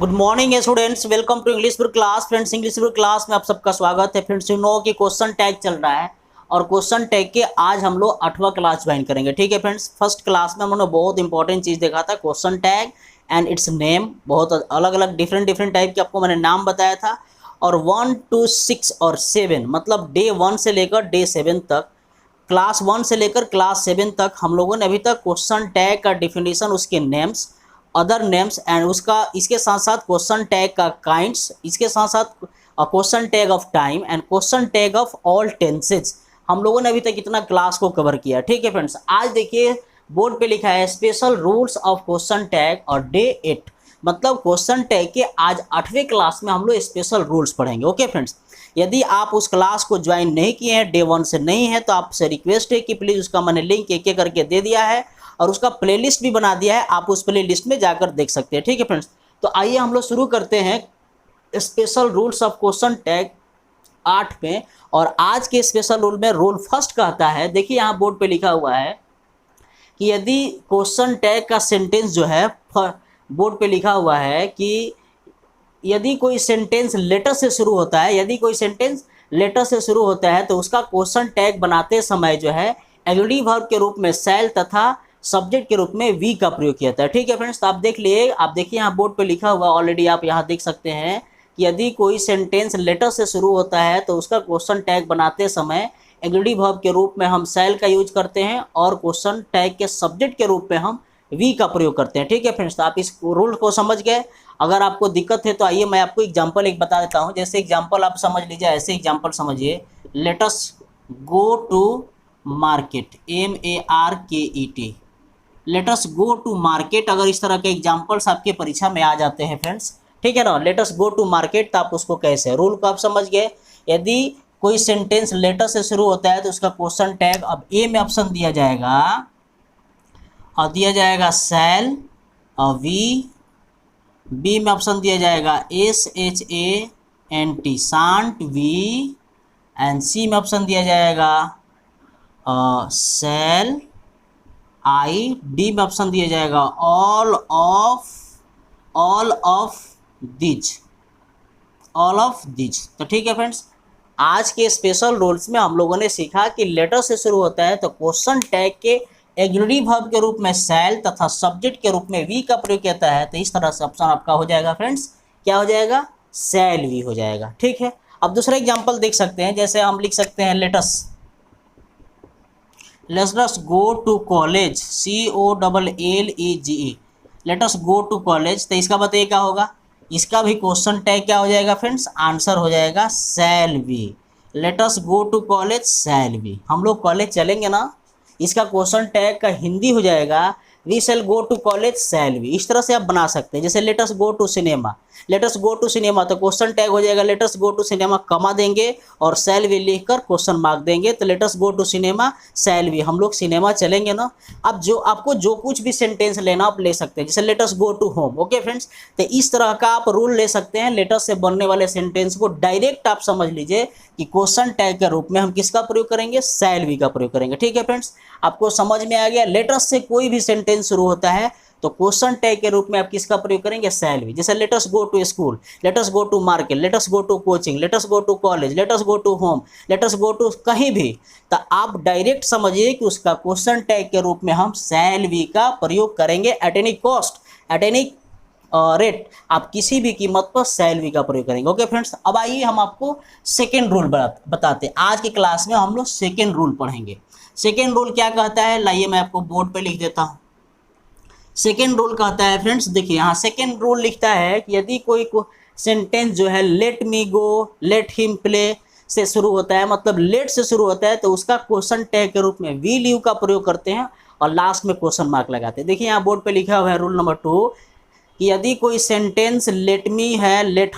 Good morning students, welcome to English book class. Friends, English book class में आप सबका स्वागत है। फ्रेंड्स, यू नो कि क्वेश्चन टैग चल रहा है और क्वेश्चन टैग के आज हम लोग 8वां क्लास ज्वाइन करेंगे। ठीक है फ्रेंड्स, फर्स्ट क्लास में हमने बहुत इंपॉर्टेंट चीज़ देखा था, question tag and it's name. बहुत अलग अलग डिफरेंट टाइप के आपको मैंने नाम बताया था। और 1 to 6 और 7 मतलब डे 1 से लेकर डे 7 तक, क्लास 1 से लेकर क्लास 7 तक हम लोगों ने अभी तक क्वेश्चन टैग का डिफिनीशन, उसके नेम्स, अदर नेम्स एंड उसका, इसके साथ साथ क्वेश्चन टैग का काइंड्स, इसके साथ साथ question tag of time and question tag of all tenses, हम लोगों ने अभी तक इतना क्लास को कवर किया। ठीक है फ्रेंड्स, आज देखिए बोर्ड पे लिखा है special rules of question tag और डे 8, मतलब क्वेश्चन टैग के आज 8वें क्लास में हम लोग स्पेशल रूल्स पढ़ेंगे। ओके फ्रेंड्स, यदि आप उस क्लास को ज्वाइन नहीं किए हैं, डे 1 से नहीं है, तो आपसे रिक्वेस्ट है कि प्लीज़ उसका मैंने लिंक एक एक करके दे दिया है और उसका प्लेलिस्ट भी बना दिया है, आप उस प्लेलिस्ट में जाकर देख सकते हैं। ठीक है फ्रेंड्स, तो आइए हम लोग शुरू करते हैं special rules of question tag 8 में। और आज के स्पेशल रूल में रूल फर्स्ट कहता है, देखिए यहाँ बोर्ड पे लिखा हुआ है कि यदि क्वेश्चन टैग का सेंटेंस जो है, बोर्ड पे लिखा हुआ है कि यदि कोई सेंटेंस लेटर से शुरू होता है, यदि कोई सेंटेंस लेटर से शुरू होता है तो उसका क्वेश्चन टैग बनाते समय जो है एग्रीडिव वर्ब के रूप में शैल तथा सब्जेक्ट के रूप में वी का प्रयोग किया जाता है। ठीक है फ्रेंड्स, तो आप देख लिए, आप देखिए यहाँ बोर्ड पे लिखा हुआ ऑलरेडी, आप यहाँ देख सकते हैं कि यदि कोई सेंटेंस लेटर से शुरू होता है तो उसका क्वेश्चन टैग बनाते समय एग्रीडिव वर्ब के रूप में हम शैल का यूज करते हैं और क्वेश्चन टैग के सब्जेक्ट के रूप में हम वी का प्रयोग करते हैं। ठीक है फ्रेंड्स, तो आप इस रूल को समझ गए। अगर आपको दिक्कत है तो आइए मैं आपको एग्जांपल एक बता देता हूं। जैसे एग्जांपल आप समझ लीजिए, ऐसे एग्जांपल समझिए, let us go to market, MARKET, let us go to market. अगर इस तरह के एग्जांपल्स आपके परीक्षा में आ जाते हैं फ्रेंड्स, ठीक है ना, let us go to market, तो आप उसको कैसे, रूल को आप समझ गए। यदि कोई सेंटेंस लेटर से शुरू होता है तो उसका क्वेश्चन टैग, अब ए में ऑप्शन दिया जाएगा और दिया जाएगा शैल, और बी में ऑप्शन दिया जाएगा SHANT, शांट वी, एंड सी में ऑप्शन दिया जाएगा शैल आई, डी में ऑप्शन दिया जाएगा ऑल ऑफ दिज। तो ठीक है फ्रेंड्स, आज के स्पेशल रूल्स में हम लोगों ने सीखा कि लेटर से शुरू होता है तो क्वेश्चन टैग के एग्रीडिव वर्ब के रूप में शैल तथा सब्जेक्ट के रूप में वी का प्रयोग किया है। तो इस तरह से ऑप्शन आपका हो जाएगा फ्रेंड्स, क्या हो जाएगा, शैल वी हो जाएगा। ठीक है, अब दूसरा एग्जांपल देख सकते हैं, जैसे हम लिख सकते हैं let's go to college, COLLEGE, let's go to college. तो इसका बताइए क्या होगा, इसका भी क्वेश्चन टैग क्या हो जाएगा फ्रेंड्स, आंसर हो जाएगा shall we. Let's go to college shall we, हम लोग कॉलेज चलेंगे ना, इसका क्वेश्चन टैग का हिंदी हो जाएगा we shall go to college shall we. इस तरह से आप बना सकते हैं। जैसे let's go to cinema, let's go to cinema, तो क्वेश्चन टैग हो जाएगा let's go to cinema, comma देंगे और शैल वी लिखकर क्वेश्चन मार्क देंगे, तो let's go to cinema shall we, हम लोग सिनेमा चलेंगे ना। अब जो आपको जो कुछ भी सेंटेंस लेना आप ले सकते हैं, जैसे let's go to home. Okay friends, तो इस तरह का आप रूल ले सकते हैं। लेटस से बनने वाले सेंटेंस को डायरेक्ट आप समझ लीजिए कि क्वेश्चन टैग के रूप में हम किसका प्रयोग करेंगे, शैल वी का प्रयोग करेंगे। ठीक है फ्रेंड्स, आपको समझ में आ गया। लेटस से कोई भी सेंटेंस शुरू होता है तो क्वेश्चन टैग के रूप में आप किसका प्रयोग करेंगे, शैल वी। जैसे let's go to school, let's go to market, let's go to coaching, let's go to college, let's go to home, let's go to कहीं भी, तो आप डायरेक्ट समझिए कि उसका क्वेश्चन टैग के रूप में हम शैल वी का प्रयोग करेंगे। At any cost, at any rate, आप किसी भी कीमत पर शैल वी का प्रयोग करेंगे। ओके फ्रेंड्स, अब आइए हम आपको सेकेंड रूल बताते हैं। आज की क्लास में हम लोग सेकेंड रूल पढ़ेंगे। सेकेंड रूल क्या कहता है, लाइए मैं आपको बोर्ड पे लिख देता हूँ। सेकेंड रूल कहता है फ्रेंड्स, देखिए यहाँ सेकेंड रूल लिखता है कि यदि कोई सेंटेंस जो है लेट मी गो, लेट हिम प्ले से शुरू होता है, मतलब लेट से शुरू होता है, तो उसका क्वेश्चन टैग के रूप में वी लीव का प्रयोग करते हैं और लास्ट में क्वेश्चन मार्क लगाते हैं। देखिए यहाँ बोर्ड पे लिखा हुआ है रूल नंबर 2 कि यदि कोई सेंटेंस लेट मी है, लेट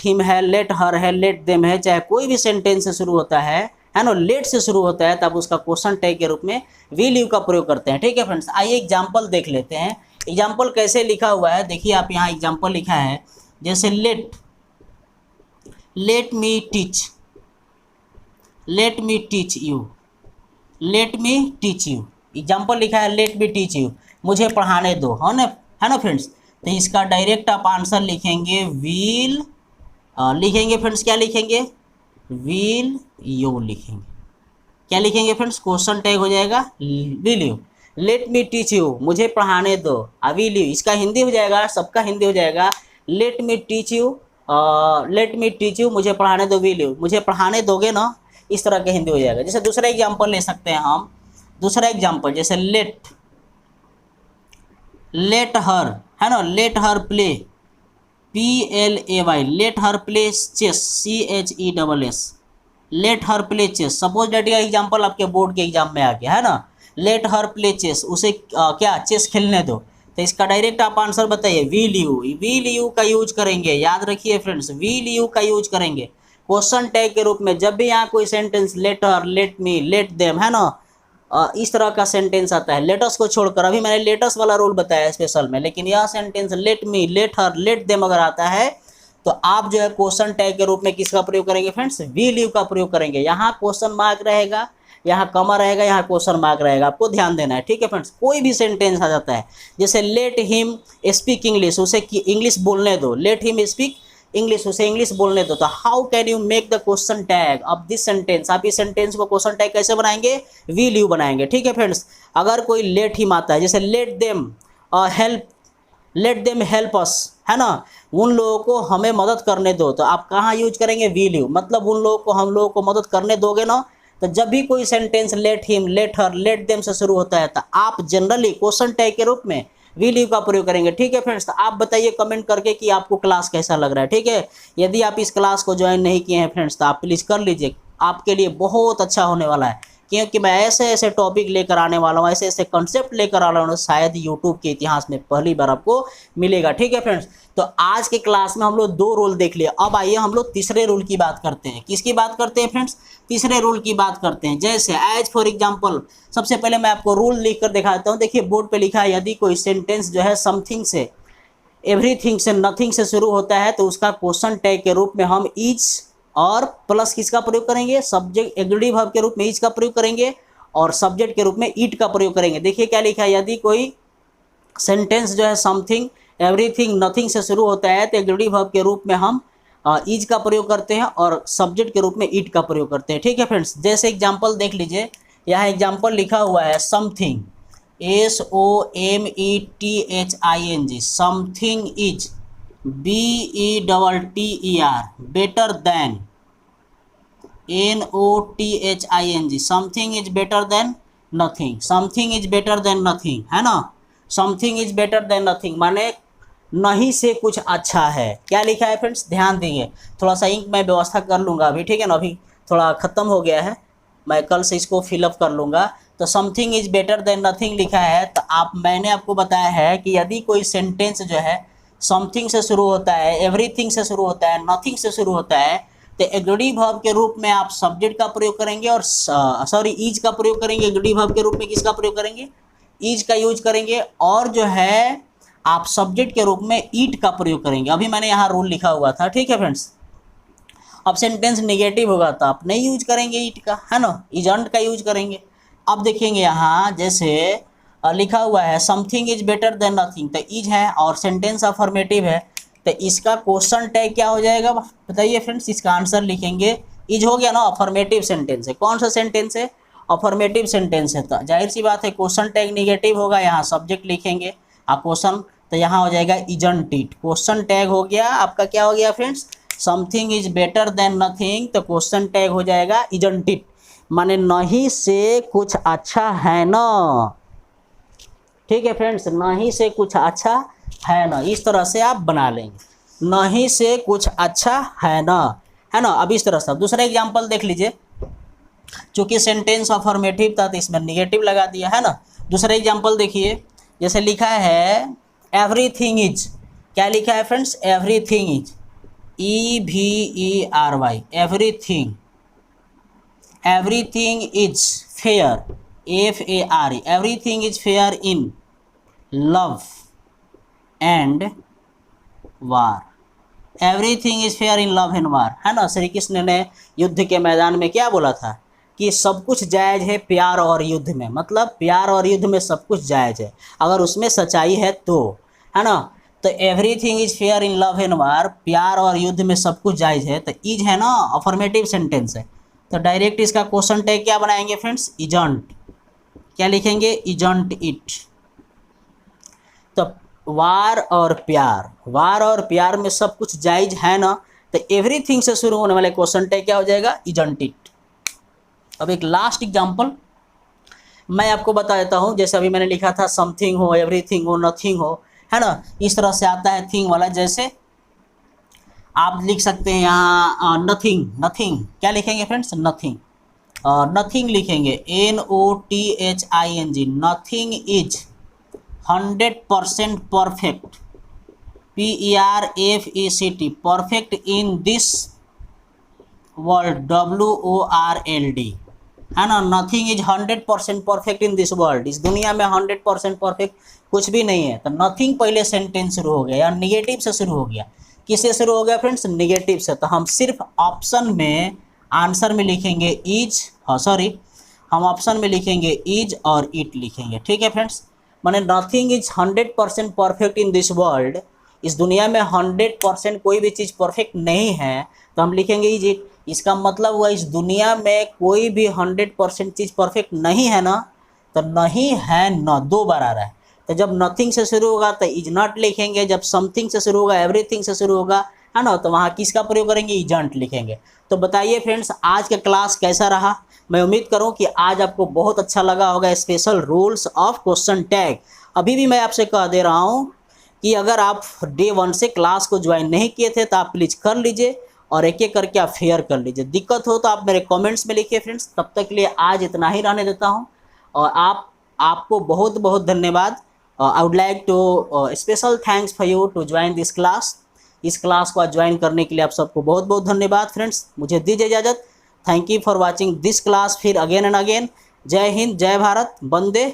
हिम है, लेट हर है, लेट देम है, चाहे कोई भी सेंटेंस से शुरू होता है ना, लेट से शुरू होता है, तब उसका क्वेश्चन टैग के रूप में वी लीव का प्रयोग करते हैं। ठीक है फ्रेंड्स, आइए एग्जांपल देख लेते हैं। एग्जांपल कैसे लिखा हुआ है, देखिए आप यहाँ एग्जांपल लिखा है, जैसे let me teach, let me teach you, let me teach you. Example लिखा है लेट मी टीच यू, मुझे पढ़ाने दो, है ना फ्रेंड्स। तो इसका डायरेक्ट आप आंसर लिखेंगे विल, लिखेंगे फ्रेंड्स, क्या लिखेंगे, विल यू लिखेंगे। क्या लिखेंगे फ्रेंड्स, क्वेश्चन टैग हो जाएगा will you. Let me teach you, मुझे पढ़ाने दो, विल यू, इसका हिंदी हो जाएगा, सबका हिंदी हो जाएगा let me teach you, let me teach you, मुझे पढ़ाने दो, विल यू, मुझे पढ़ाने दोगे ना, इस तरह का हिंदी हो जाएगा। जैसे दूसरा एग्जाम्पल ले सकते हैं हम, दूसरा एग्जाम्पल जैसे लेट, लेट हर, है ना, let her play, PLAY, let her play chess, CHESS, let her play chess. Suppose that का एग्जाम्पल आपके बोर्ड के एग्जाम में आ गया, है ना, लेट हर प्ले चेस, उसे क्या चेस खेलने दो। तो इसका डायरेक्ट आप आंसर बताइए विल यू, विल यू का यूज करेंगे, याद रखिए फ्रेंड्स, विल यू का यूज करेंगे क्वेश्चन टैग के रूप में। जब भी यहाँ कोई sentence let her, let me, let them, है ना, इस तरह का सेंटेंस आता है, लेटस को छोड़कर, अभी मैंने लेटस वाला रूल बताया स्पेशल में, लेकिन यह sentence let me, let her, let them अगर आता है तो आप जो है क्वेश्चन टैग के रूप में किसका प्रयोग करेंगे फ्रेंड्स, विल यू का प्रयोग करेंगे। यहाँ क्वेश्चन मार्क रहेगा, यहाँ कमा रहेगा, यहाँ क्वेश्चन मार्क रहेगा, आपको ध्यान देना है, ठीक है फ्रेंड्स। कोई भी सेंटेंस आ जाता है, जैसे लेट हिम स्पीक इंग्लिश, उसे इंग्लिश बोलने दो, लेट हिम स्पीक इंग्लिश, उसे इंग्लिश बोलने दो। तो how can you make the question tag of this sentence, आप इस सेंटेंस को क्वेश्चन टैग कैसे बनाएंगे, विल यू बनाएंगे, ठीक है फ्रेंड्स। अगर कोई लेट हिम आता है, जैसे let them help, let them help us, है ना, उन लोगों को हमें मदद करने दो, तो आप कहाँ यूज करेंगे, विल यू, मतलब उन लोगों को, हम लोगों को मदद करने दोगे ना। तो जब भी कोई sentence let him, let her, let them से शुरू होता है तो आप जनरली क्वेश्चन टैग के रूप में विल यू का प्रयोग करेंगे, ठीक है फ्रेंड्स। तो आप बताइए कमेंट करके कि आपको क्लास कैसा लग रहा है, ठीक है। यदि आप इस क्लास को ज्वाइन नहीं किए हैं फ्रेंड्स तो आप प्लीज़ कर लीजिए, आपके लिए बहुत अच्छा होने वाला है, क्योंकि मैं ऐसे ऐसे टॉपिक लेकर आने वाला हूँ, ऐसे ऐसे कंसेप्ट लेकर आ रहा हूँ, शायद यूट्यूब के इतिहास में पहली बार आपको मिलेगा, ठीक है फ्रेंड्स। तो आज के क्लास में हम लोग 2 रूल देख लिए, अब आइए हम लोग तीसरे रूल की बात करते हैं। किसकी बात करते हैं फ्रेंड्स, तीसरे रूल की बात करते हैं। जैसे एज फॉर एग्जाम्पल, सबसे पहले मैं आपको रूल लिख कर दिखा देता हूँ। देखिए बोर्ड पे लिखा है, यदि कोई सेंटेंस जो है समथिंग से, एवरीथिंग से, नथिंग से शुरू होता है तो उसका क्वेश्चन टैग के रूप में हम इज और प्लस किसका प्रयोग करेंगे, सब्जेक्ट, एग्रीडिव वर्ब के रूप में इज का प्रयोग करेंगे और सब्जेक्ट के रूप में इट का प्रयोग करेंगे। देखिए क्या लिखा है, यदि कोई सेंटेंस जो है समथिंग, एवरीथिंग, नथिंग से शुरू होता है तो एग्रीडिव वर्ब के रूप में हम इज का प्रयोग करते हैं और सब्जेक्ट के रूप में इट का प्रयोग करते हैं, ठीक है फ्रेंड्स। जैसे एग्जाम्पल देख लीजिए, यहाँ एग्जाम्पल लिखा हुआ है something, SOMETHING, something is, BETTER, better than, NOTHING, something is better than nothing, something is better than nothing, है ना, something is better than nothing माने नहीं से कुछ अच्छा है। क्या लिखा है फ्रेंड्स, ध्यान देंगे, थोड़ा सा इंक मैं व्यवस्था कर लूँगा अभी, ठीक है ना, अभी थोड़ा ख़त्म हो गया है, मैं कल से इसको फिलअप कर लूँगा। तो something is better than nothing लिखा है, तो मैंने आपको बताया है कि यदि कोई सेंटेंस जो है समथिंग से शुरू होता है, एवरीथिंग से शुरू होता है, नथिंग से शुरू होता है, तो एग्रीडिव वर्ब के रूप में आप सब्जेक्ट का प्रयोग करेंगे और इज का प्रयोग करेंगे। एग्रीडिव वर्ब के रूप में किसका प्रयोग करेंगे, इज का यूज करेंगे, और जो है आप सब्जेक्ट के रूप में ईट का प्रयोग करेंगे। अभी मैंने यहाँ रूल लिखा हुआ था, ठीक है फ्रेंड्स। अब सेंटेंस नेगेटिव होगा तो आप नहीं यूज करेंगे ईट का, है ना, इजंट का यूज करेंगे। अब देखेंगे यहाँ जैसे लिखा हुआ है something is better than nothing, तो इज है और सेंटेंस अफर्मेटिव है, तो इसका क्वेश्चन टैग क्या हो जाएगा बताइए फ्रेंड्स, इसका आंसर लिखेंगे, इज हो गया ना, अफर्मेटिव सेंटेंस है। कौन सा सेंटेंस है, अफर्मेटिव सेंटेंस है, तो जाहिर सी बात है क्वेश्चन टैग निगेटिव होगा, यहाँ सब्जेक्ट लिखेंगे आप क्वेश्चन, तो यहाँ हो जाएगा इजंट इट। क्वेश्चन टैग हो गया आपका, क्या हो गया friends, something is better than nothing, तो क्वेश्चन टैग हो जाएगा इजंट इट, माने नहीं से कुछ अच्छा है ना, ठीक है फ्रेंड्स, नहीं से कुछ अच्छा है ना, इस तरह से आप बना लेंगे, नहीं से कुछ अच्छा है ना, है ना। अब इस तरह से दूसरा एग्जांपल देख लीजिए, चूंकि सेंटेंस अफर्मेटिव था तो इसमें निगेटिव लगा दिया, है ना। दूसरा एग्जांपल देखिए, जैसे लिखा है एवरीथिंग इज, क्या लिखा है friends, everything is, EVERY, everything, everything is fair, FARE, everything is fair in love and war, everything is fair in love and वार, है ना। श्री कृष्ण ने युद्ध के मैदान में क्या बोला था कि सब कुछ जायज़ है प्यार और युद्ध में, मतलब प्यार और युद्ध में सब कुछ जायज़ है अगर उसमें सच्चाई है तो, है ना। तो everything is fair in love and वार, प्यार और युद्ध में सब कुछ जायज़ है, तो इज है ना, अफर्मेटिव सेंटेंस है, तो डायरेक्ट इसका क्वेश्चन टैग क्या बनाएंगे फ्रेंड्स, इजंट। क्या लिखेंगे, इजंट इट। तो वार और प्यार में सब कुछ जायज़ है ना, तो एवरीथिंग से शुरू होने वाले क्वेश्चन टैग क्या हो जाएगा, इजंट इट। अब एक लास्ट एग्जाम्पल मैं आपको बता देता हूँ, जैसे अभी मैंने लिखा था समथिंग हो, एवरीथिंग हो, नथिंग हो, है ना, इस तरह से आता है थिंग वाला। जैसे आप लिख सकते हैं यहाँ नथिंग, क्या लिखेंगे फ्रेंड्स, नथिंग लिखेंगे, NOTHING, nothing is 100% perfect, PERFECT, perfect in this world, WORLD, है ना। Nothing is 100% perfect in this world, इस दुनिया में 100% परफेक्ट कुछ भी नहीं है। तो नथिंग पहले सेंटेंस शुरू हो गया या निगेटिव से शुरू हो गया। किससे शुरू हो गया फ्रेंड्स, निगेटिव से। तो हम सिर्फ ऑप्शन में आंसर में लिखेंगे इज, हम ऑप्शन में लिखेंगे इज और इट लिखेंगे, ठीक है फ्रेंड्स। माने nothing is 100% perfect in this world, इस दुनिया में 100% कोई भी चीज़ परफेक्ट नहीं है, तो हम लिखेंगे इज इट। इसका मतलब हुआ इस दुनिया में कोई भी 100% चीज़ परफेक्ट नहीं है ना, तो नहीं है न, 2 बार आ रहा है। तो जब नथिंग से शुरू होगा तो इज नॉट लिखेंगे, जब समथिंग से शुरू होगा, एवरीथिंग से शुरू होगा, है ना, तो वहाँ किसका प्रयोग करेंगे, इजंट लिखेंगे। तो बताइए फ्रेंड्स, आज का क्लास कैसा रहा। मैं उम्मीद करूँ कि आज आपको बहुत अच्छा लगा होगा। Special rules of question tag. अभी भी मैं आपसे कह दे रहा हूँ कि अगर आप डे 1 से क्लास को ज्वाइन नहीं किए थे तो आप प्लीज़ कर लीजिए और एक एक करके आप फेयर कर लीजिए। दिक्कत हो तो आप मेरे कमेंट्स में लिखिए फ्रेंड्स। तब तक के लिए आज इतना ही रहने देता हूँ और आपको बहुत बहुत धन्यवाद। I would like to special thanks for you to join this class. इस क्लास को आज ज्वाइन करने के लिए आप सबको बहुत बहुत धन्यवाद फ्रेंड्स। मुझे दीजिए इजाज़त। Thank you for watching this class. फिर अगेन एंड अगेन। जय हिंद, जय भारत, वंदे।